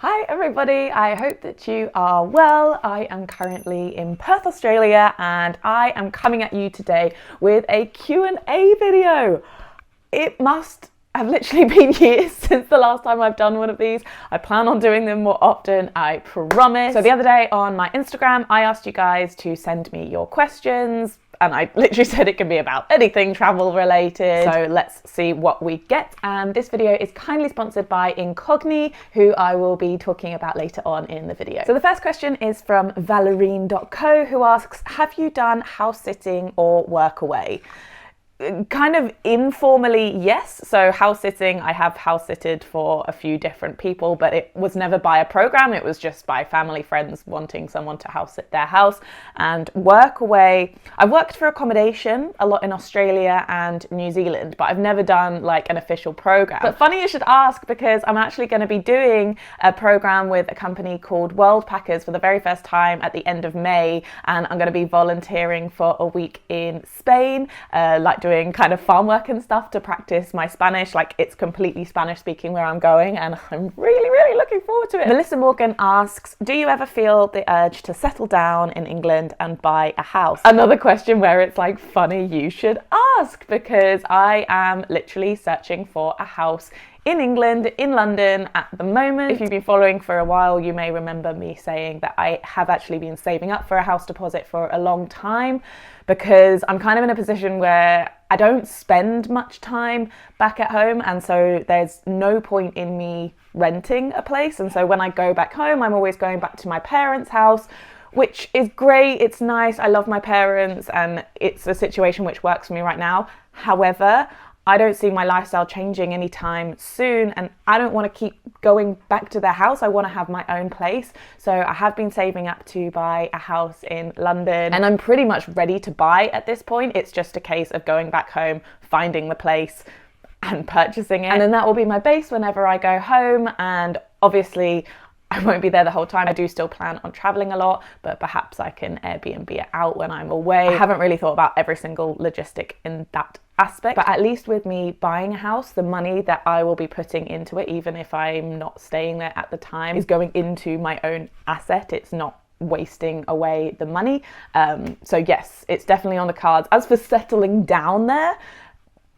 Hi everybody, I hope that you are well. I am currently in Perth, Australia, and I am coming at you today with a Q&A video. It must have literally been years since the last time I've done one of these. I plan on doing them more often, I promise. So the other day on my Instagram, I asked you guys to send me your questions, and I literally said it can be about anything travel related. So let's see what we get. And this video is kindly sponsored by Incogni, who I will be talking about later on in the video. So the first question is from Valerine.co, who asks, have you done house sitting or work away? Kind of informally, yes. So house sitting, I have house sitted for a few different people, but it was never by a program. It was just by family, friends wanting someone to house sit their house. And work away, I've worked for accommodation a lot in Australia and New Zealand, but I've never done like an official program. But funny you should ask, because I'm actually going to be doing a program with a company called World Packers for the very first time at the end of May, and I'm going to be volunteering for a week in Spain, doing kind of farm work and stuff to practice my Spanish. Like, it's completely Spanish speaking where I'm going, and I'm really looking forward to it. Melissa Morgan asks, do you ever feel the urge to settle down in England and buy a house? Another question where it's like, funny you should ask, because I am literally searching for a house in England, in London at the moment. If you've been following for a while, you may remember me saying that I have actually been saving up for a house deposit for a long time, because I'm kind of in a position where I don't spend much time back at home, and so there's no point in me renting a place. And so when I go back home, I'm always going back to my parents' house, which is great, it's nice, I love my parents, and it's a situation which works for me right now. However, I don't see my lifestyle changing anytime soon, and I don't want to keep going back to their house. I want to have my own place. So I have been saving up to buy a house in London, and I'm pretty much ready to buy at this point. It's just a case of going back home, finding the place and purchasing it. And then that will be my base whenever I go home. And obviously I won't be there the whole time. I do still plan on traveling a lot, but perhaps I can Airbnb it out when I'm away. I haven't really thought about every single logistic in that aspect, but at least with me buying a house, the money that I will be putting into it, even if I'm not staying there at the time, is going into my own asset. It's not wasting away the money. So yes, it's definitely on the cards. As for settling down there,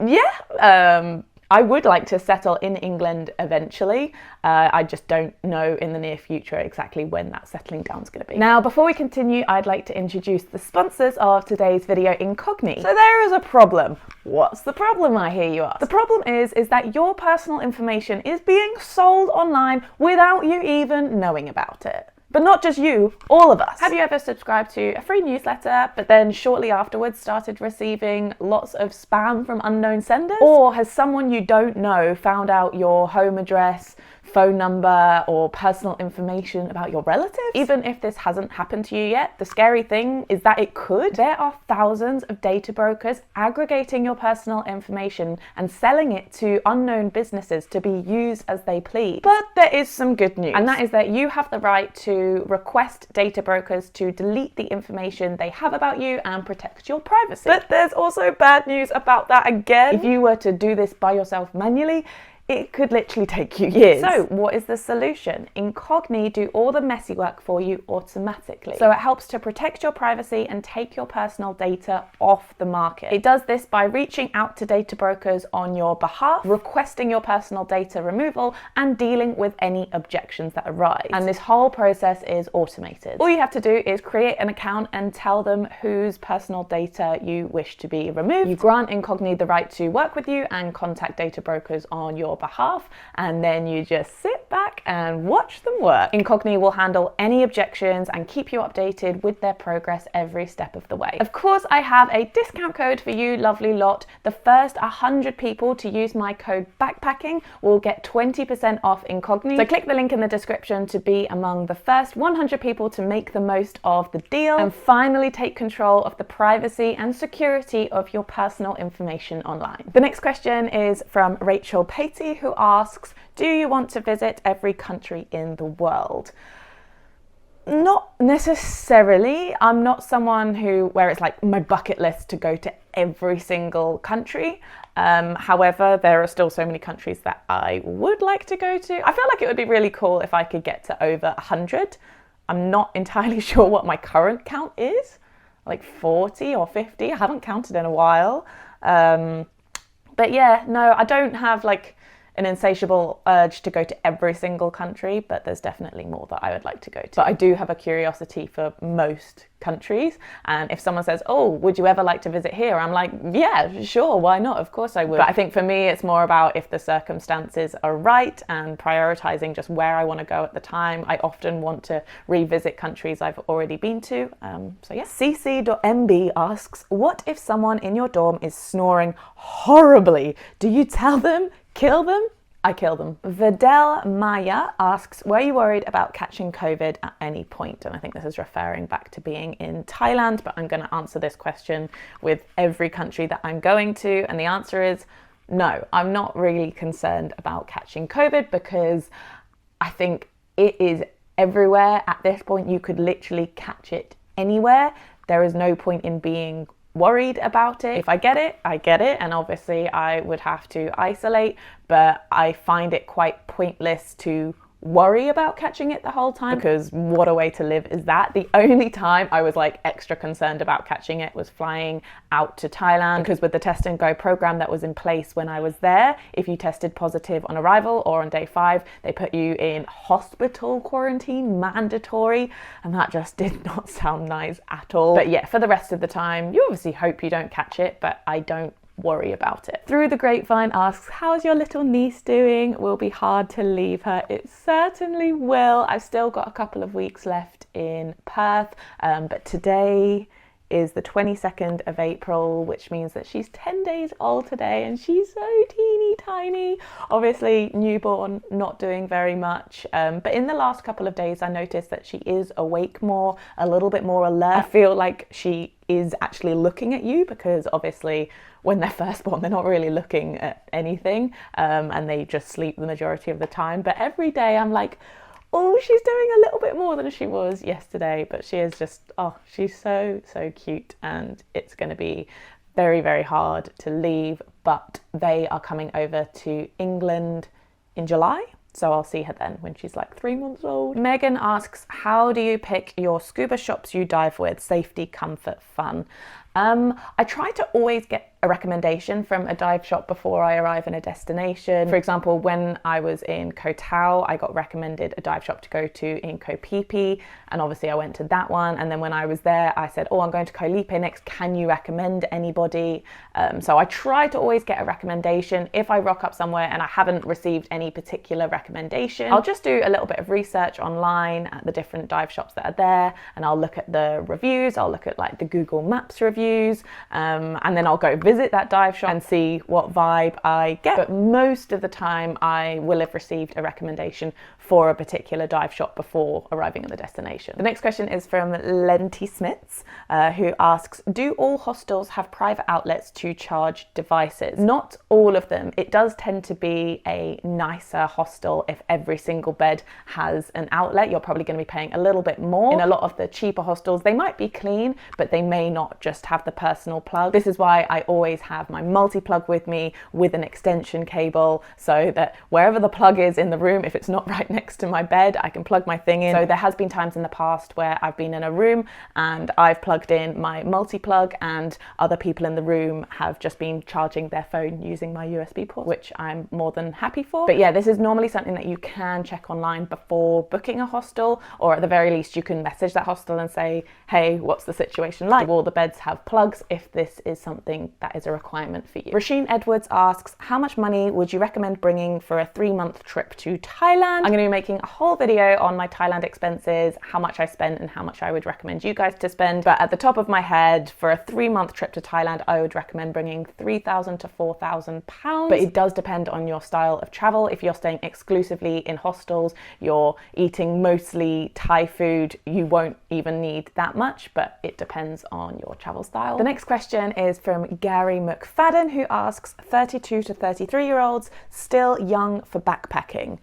yeah, I would like to settle in England eventually. I just don't know in the near future exactly when that settling down is going to be. Now, before we continue, I'd like to introduce the sponsors of today's video, Incogni. So there is a problem. What's the problem, I hear you ask? The problem is that your personal information is being sold online without you even knowing about it. But not just you, all of us. Have you ever subscribed to a free newsletter, but then shortly afterwards started receiving lots of spam from unknown senders? Or has someone you don't know found out your home address, phone number, or personal information about your relatives? Even if this hasn't happened to you yet, the scary thing is that it could. There are thousands of data brokers aggregating your personal information and selling it to unknown businesses to be used as they please. But there is some good news, and that is that you have the right to request data brokers to delete the information they have about you and protect your privacy. But there's also bad news about that again. If you were to do this by yourself manually, it could literally take you years. So what is the solution? Incogni do all the messy work for you automatically. So it helps to protect your privacy and take your personal data off the market. It does this by reaching out to data brokers on your behalf, requesting your personal data removal, and dealing with any objections that arise. And this whole process is automated. All you have to do is create an account and tell them whose personal data you wish to be removed. You grant Incogni the right to work with you and contact data brokers on your behalf, and then you just sit back and watch them work. Incogni will handle any objections and keep you updated with their progress every step of the way. Of course, I have a discount code for you lovely lot. The first 100 people to use my code backpacking will get 20% off Incogni. So click the link in the description to be among the first 100 people to make the most of the deal and finally take control of the privacy and security of your personal information online. The next question is from Rachel Patey, who asks, do you want to visit every country in the world? Not necessarily. I'm not someone where it's like my bucket list to go to every single country. However, there are still so many countries that I would like to go to. I feel like it would be really cool if I could get to over 100. I'm not entirely sure what my current count is, like 40 or 50. I haven't counted in a while. But yeah, no, I don't have like an insatiable urge to go to every single country, but there's definitely more that I would like to go to. But I do have a curiosity for most countries, and if someone says, oh, would you ever like to visit here? I'm like, yeah, sure, why not? Of course I would. But I think for me, it's more about if the circumstances are right and prioritizing just where I want to go at the time. I often want to revisit countries I've already been to. So yeah. cc.mb asks, what if someone in your dorm is snoring horribly? Do you tell them? Kill them? I kill them. Vidal Maya asks, were you worried about catching COVID at any point? And I think this is referring back to being in Thailand, but I'm going to answer this question with every country that I'm going to. And the answer is no, I'm not really concerned about catching COVID because I think it is everywhere. At this point, you could literally catch it anywhere. There is no point in being worried about it. If I get it, I get it, and obviously I would have to isolate, but I find it quite pointless to worry about catching it the whole time, because what a way to live is that. The only time I was like extra concerned about catching it was flying out to Thailand, because with the test and go program that was in place when I was there, if you tested positive on arrival or on day 5, they put you in hospital quarantine, mandatory, and that just did not sound nice at all. But yeah, for the rest of the time, you obviously hope you don't catch it, but I don't worry about it. Through the Grapevine asks, how's your little niece doing? Will be hard to leave her. It certainly will. I've still got a couple of weeks left in Perth, but today is the 22nd of April, which means that she's 10 days old today, and she's so teeny tiny. Obviously newborn, not doing very much, but in the last couple of days I noticed that she is awake more, a little bit more alert. I feel like she is actually looking at you, because obviously when they're first born they're not really looking at anything, and they just sleep the majority of the time. But every day I'm like, oh, she's doing a little bit more than she was yesterday. But she is just, oh, she's so cute, and it's going to be very, very hard to leave. But they are coming over to England in July, so I'll see her then when she's like 3 months old. Megan asks, how do you pick your scuba shops you dive with? Safety, comfort, fun. I try to always get a recommendation from a dive shop before I arrive in a destination. For example, when I was in Koh Tao, I got recommended a dive shop to go to in Koh Phi Phi, and obviously I went to that one. And then when I was there, I said, oh, I'm going to Koh Lipe next. Can you recommend anybody? So I try to always get a recommendation. If I rock up somewhere and I haven't received any particular recommendation, I'll just do a little bit of research online at the different dive shops that are there, and I'll look at the reviews. I'll look at like the Google Maps reviews, and then I'll go visit that dive shop and see what vibe I get. But most of the time I will have received a recommendation for a particular dive shop before arriving at the destination. The next question is from Lenty Smits, who asks, do all hostels have private outlets to charge devices? Not all of them. It does tend to be a nicer hostel if every single bed has an outlet. You're probably going to be paying a little bit more. In a lot of the cheaper hostels, they might be clean, but they may not just have the personal plug. This is why I always have my multi-plug with me with an extension cable, so that wherever the plug is in the room, if it's not right next to my bed, I can plug my thing in. So there has been times in the past where I've been in a room and I've plugged in my multi-plug, and other people in the room have just been charging their phone using my USB port, which I'm more than happy for. But yeah, this is normally something that you can check online before booking a hostel, or at the very least you can message that hostel and say, hey, what's the situation like? Do all the beds have plugs, if this is something that is a requirement for you? Rasheen Edwards asks, how much money would you recommend bringing for a 3-month trip to Thailand? I'm going to be making a whole video on my Thailand expenses, how much I spent and how much I would recommend you guys to spend. But at the top of my head, for a 3-month trip to Thailand, I would recommend bringing £3,000 to £4,000. But it does depend on your style of travel. If you're staying exclusively in hostels, you're eating mostly Thai food, you won't even need that much, but it depends on your travel style. The next question is from Gary McFadden, who asks, 32 to 33-year-olds still young for backpacking?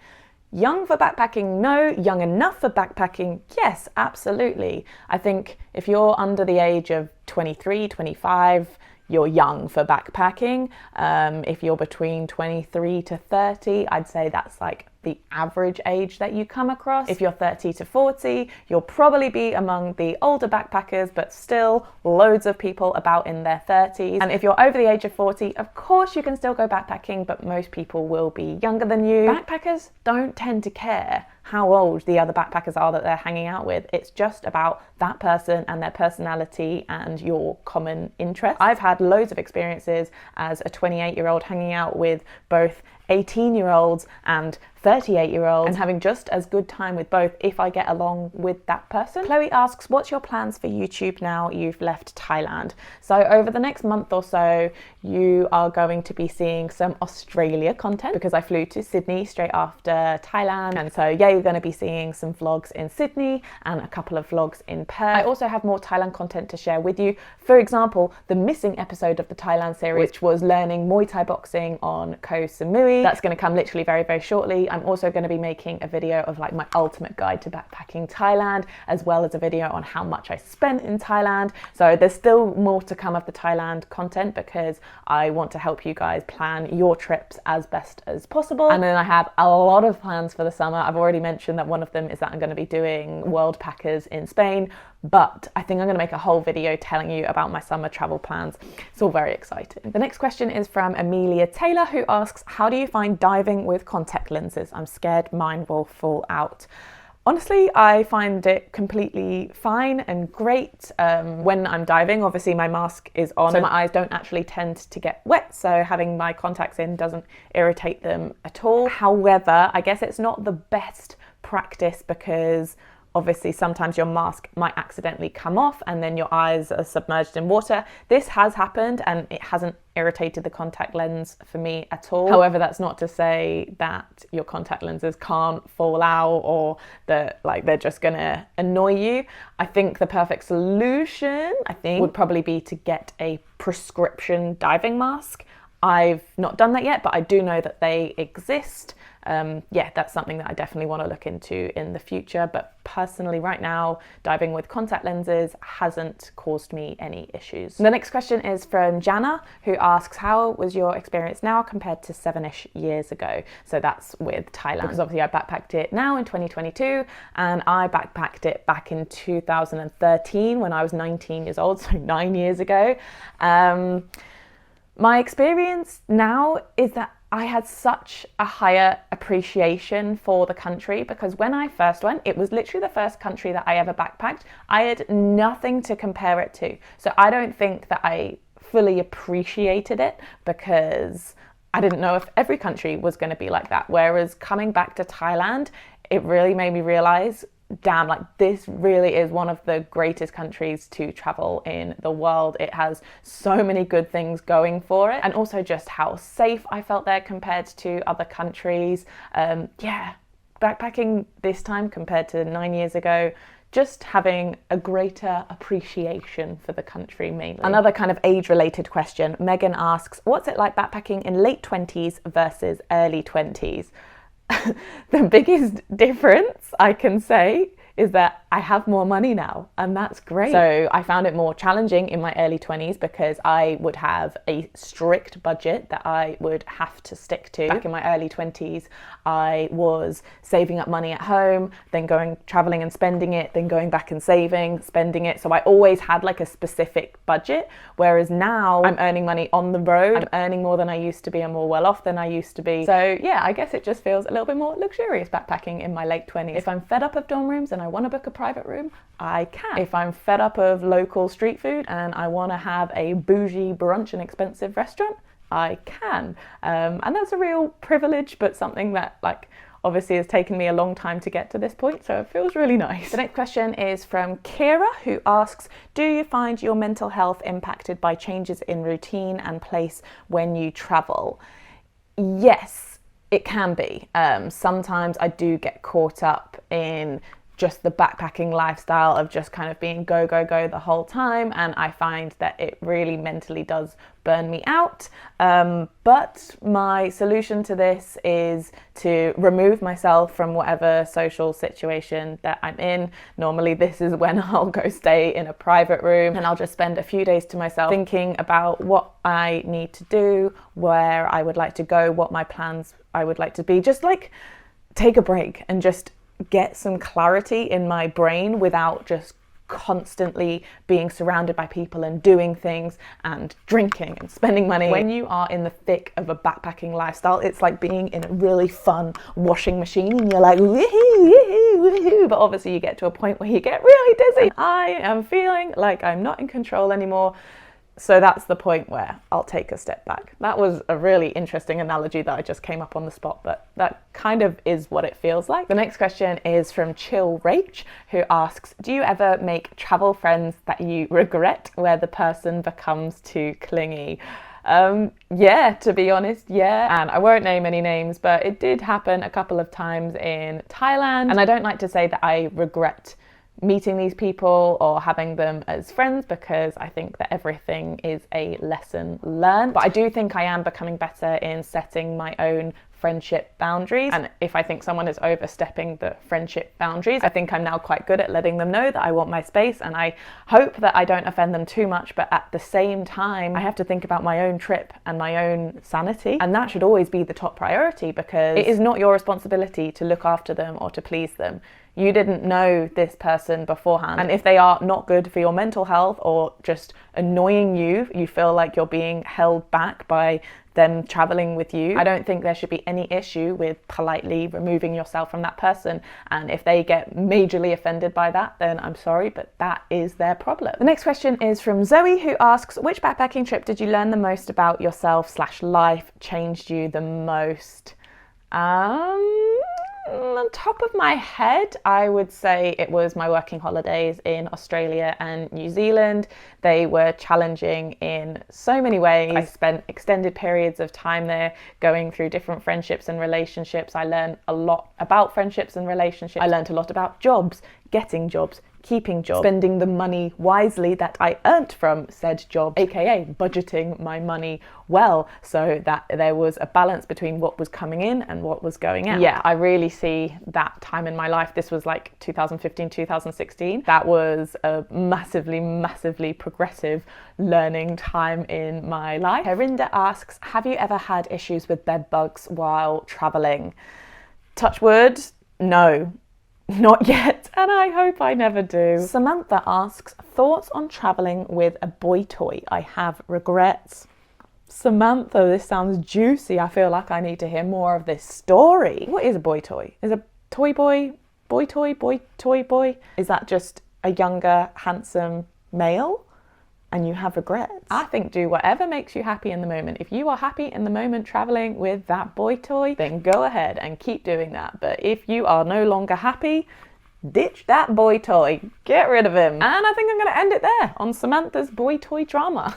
Young for backpacking? No. Young enough for backpacking? Yes, absolutely. I think if you're under the age of 23, 25, you're young for backpacking. If you're between 23 to 30, I'd say that's like the average age that you come across. If you're 30 to 40, you'll probably be among the older backpackers, but still loads of people about in their 30s. And if you're over the age of 40, of course you can still go backpacking, but most people will be younger than you. Backpackers don't tend to care how old the other backpackers are that they're hanging out with. It's just about that person and their personality and your common interests. I've had loads of experiences as a 28-year-old hanging out with both 18-year-olds and 38-year-olds and having just as good time with both if I get along with that person. Chloe asks, what's your plans for YouTube now you've left Thailand? So over the next month or so, you are going to be seeing some Australia content because I flew to Sydney straight after Thailand. And so yeah, you're going to be seeing some vlogs in Sydney and a couple of vlogs in Perth. I also have more Thailand content to share with you. For example, the missing episode of the Thailand series, which was learning Muay Thai boxing on Koh Samui. That's going to come literally very, very shortly. I'm also going to be making a video of like my ultimate guide to backpacking Thailand, as well as a video on how much I spent in Thailand. So there's still more to come of the Thailand content because I want to help you guys plan your trips as best as possible. And then I have a lot of plans for the summer. I've already mentioned that one of them is that I'm going to be doing World Packers in Spain, but I think I'm going to make a whole video telling you about my summer travel plans. It's all very exciting. The next question is from Amelia Taylor, who asks, how do you find diving with contact lenses? I'm scared mine will fall out. Honestly, I find it completely fine and great. When I'm diving, obviously my mask is on, so my eyes don't actually tend to get wet, so having my contacts in doesn't irritate them at all. However, I guess it's not the best practice because obviously sometimes your mask might accidentally come off and then your eyes are submerged in water. This has happened and it hasn't irritated the contact lens for me at all. However, that's not to say that your contact lenses can't fall out or that like they're just gonna annoy you. I think the perfect solution, would probably be to get a prescription diving mask. I've not done that yet, but I do know that they exist. Yeah, that's something that I definitely want to look into in the future. But personally, right now, diving with contact lenses hasn't caused me any issues. The next question is from Jana, who asks, how was your experience now compared to 7-ish years ago? So that's with Thailand, because obviously I backpacked it now in 2022, and I backpacked it back in 2013 when I was 19 years old, so 9 years ago. My experience now is that I had such a higher appreciation for the country because when I first went, it was literally the first country that I ever backpacked. I had nothing to compare it to. So I don't think that I fully appreciated it because I didn't know if every country was going to be like that. Whereas coming back to Thailand, it really made me realize, damn, like this really is one of the greatest countries to travel in the world. It has so many good things going for it, and also just how safe I felt there compared to other countries. Yeah, backpacking this time compared to 9 years ago, just having a greater appreciation for the country mainly. Another kind of age-related question, Megan asks, what's it like backpacking in late 20s versus early 20s? The biggest difference I can say is that I have more money now, and that's great. So I found it more challenging in my early 20s because I would have a strict budget that I would have to stick to. Back in my early 20s, I was saving up money at home, then going traveling and spending it, then going back and saving, spending it. So I always had like a specific budget, whereas now I'm earning money on the road. I'm earning more than I used to be. I'm more well off than I used to be. So yeah, I guess it just feels a little bit more luxurious backpacking in my late 20s. If I'm fed up of dorm rooms and I want to book a private room, I can. If I'm fed up of local street food and I want to have a bougie brunch in an expensive restaurant, I can. And that's a real privilege, but something that like obviously has taken me a long time to get to this point, so it feels really nice. The next question is from Kira, who asks, do you find your mental health impacted by changes in routine and place when you travel? Yes, it can be. Sometimes I do get caught up in just the backpacking lifestyle of just kind of being go, go, go the whole time, and I find that it really mentally does burn me out. But my solution to this is to remove myself from whatever social situation that I'm in. Normally this is when I'll go stay in a private room and I'll just spend a few days to myself thinking about what I need to do, where I would like to go, what my plans I would like to be. Just like take a break and just get some clarity in my brain without just constantly being surrounded by people and doing things and drinking and spending money. When you are in the thick of a backpacking lifestyle, it's like being in a really fun washing machine and you're like woohoo, woohoo, woohoo, but obviously you get to a point where you get really dizzy. I am feeling like I'm not in control anymore. So that's the point where I'll take a step back. That was a really interesting analogy that I just came up on the spot, but that kind of is what it feels like. The next question is from Chill Rach, who asks, do you ever make travel friends that you regret where the person becomes too clingy? Yeah, to be honest, yeah. And I won't name any names, but it did happen a couple of times in Thailand. And I don't like to say that I regret meeting these people or having them as friends, because I think that everything is a lesson learned. But I do think I am becoming better in setting my own friendship boundaries. And if I think someone is overstepping the friendship boundaries, I think I'm now quite good at letting them know that I want my space, and I hope that I don't offend them too much. But at the same time, I have to think about my own trip and my own sanity, and that should always be the top priority, because it is not your responsibility to look after them or to please them. You didn't know this person beforehand, and if they are not good for your mental health or just annoying you, you feel like you're being held back by them traveling with you, I don't think there should be any issue with politely removing yourself from that person. And if they get majorly offended by that, then I'm sorry, but that is their problem. The next question is from Zoe, who asks, which backpacking trip did you learn the most about yourself / life, changed you the most? On top of my head, I would say it was my working holidays in Australia and New Zealand. They were challenging in so many ways. I spent extended periods of time there going through different friendships and relationships. I learned a lot about friendships and relationships. I learned a lot about jobs, getting jobs, keeping jobs, spending the money wisely that I earned from said job, aka budgeting my money well, so that there was a balance between what was coming in and what was going out. Yeah, I really see that time in my life. This was like 2015, 2016. That was a massively progressive learning time in my life. Herinda asks, have you ever had issues with bed bugs while traveling? Touch wood, no. Not yet, and I hope I never do. Samantha asks, thoughts on traveling with a boy toy? I have regrets. Samantha, this sounds juicy. I feel like I need to hear more of this story. What is a boy toy? Is a toy boy, toy boy? Is that just a younger, handsome male? And you have regrets? I think do whatever makes you happy in the moment. If you are happy in the moment traveling with that boy toy, then go ahead and keep doing that. But if you are no longer happy, ditch that boy toy, get rid of him. And I think I'm gonna end it there on Samantha's boy toy drama.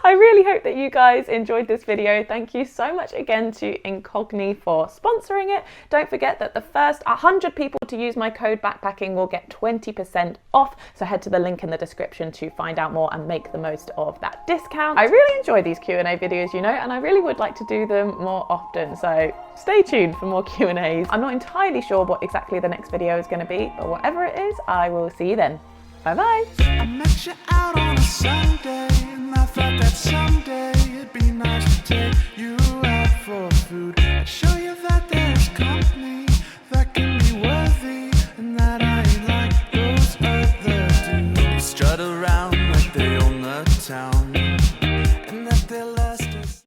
I really hope that you guys enjoyed this video. Thank you so much again to Incogni for sponsoring it. Don't forget that the first 100 people to use my code backpacking will get 20% off. So head to the link in the description to find out more and make the most of that discount. I really enjoy these Q&A videos, you know, and I really would like to do them more often. So stay tuned for more Q&As. I'm not entirely sure what exactly the next video is going to be, but whatever it is, I will see you then. Bye bye. I met you out on a Sunday, and I thought that someday it'd be nice to take you out.